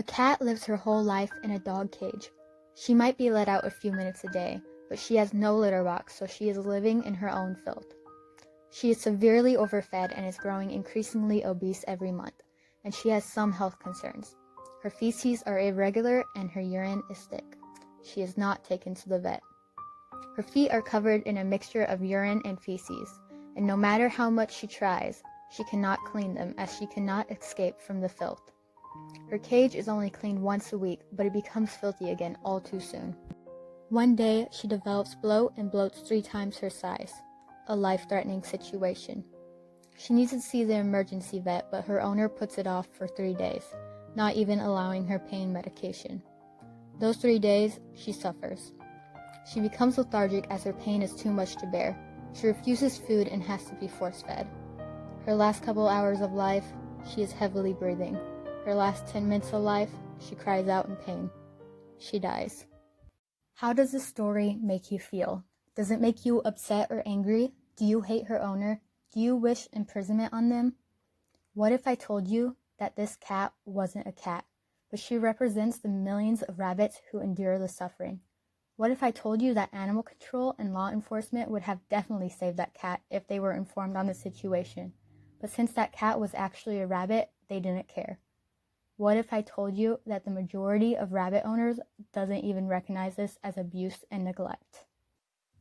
cat lives her whole life in a dog cage. She might be let out a few minutes a day, but she has no litter box, so she is living in her own filth. She is severely overfed and is growing increasingly obese every month, and she has some health concerns. Her feces are irregular and her urine is thick. She is not taken to the vet. Her feet are covered in a mixture of urine and feces, and no matter how much she tries, she cannot clean them as she cannot escape from the filth. Her cage is only cleaned once a week, but it becomes filthy again all too soon. One day, she develops bloat and bloats 3 times her size, a life-threatening situation. She needs to see the emergency vet, but her owner puts it off for 3 days, not even allowing her pain medication. Those 3 days, she suffers. She becomes lethargic as her pain is too much to bear. She refuses food and has to be force-fed. Her last couple hours of life, she is heavily breathing. Her last 10 minutes of life, she cries out in pain. She dies. How does this story make you feel? Does it make you upset or angry? Do you hate her owner? Do you wish imprisonment on them? What if I told you that this cat wasn't a cat, but she represents the millions of rabbits who endure the suffering? What if I told you that animal control and law enforcement would have definitely saved that cat if they were informed on the situation? But since that cat was actually a rabbit, they didn't care. What if I told you that the majority of rabbit owners doesn't even recognize this as abuse and neglect?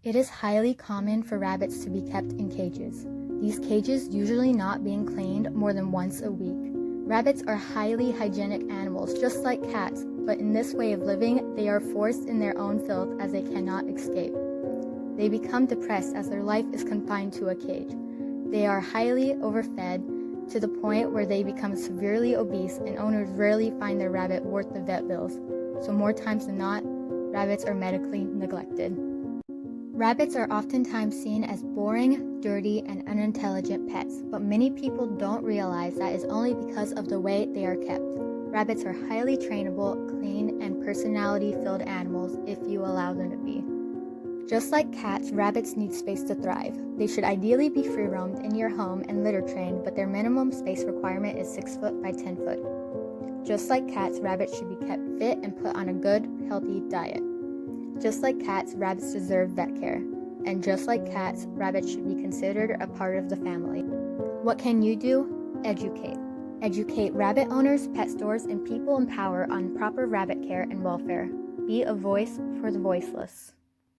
It is highly common for rabbits to be kept in cages. These cages usually not being cleaned more than once a week. Rabbits are highly hygienic animals, just like cats, but in this way of living, they are forced in their own filth as they cannot escape. They become depressed as their life is confined to a cage. They are highly overfed, to the point where they become severely obese and owners rarely find their rabbit worth the vet bills, so more times than not, rabbits are medically neglected. Rabbits are oftentimes seen as boring, dirty, and unintelligent pets, but many people don't realize that is only because of the way they are kept. Rabbits are highly trainable, clean, and personality-filled animals if you allow them to be. Just like cats, rabbits need space to thrive. They should ideally be free-roamed in your home and litter-trained, but their minimum space requirement is 6 foot by 10 foot. Just like cats, rabbits should be kept fit and put on a good, healthy diet. Just like cats, rabbits deserve vet care. And just like cats, rabbits should be considered a part of the family. What can you do? Educate. Educate rabbit owners, pet stores, and people in power on proper rabbit care and welfare. Be a voice for the voiceless.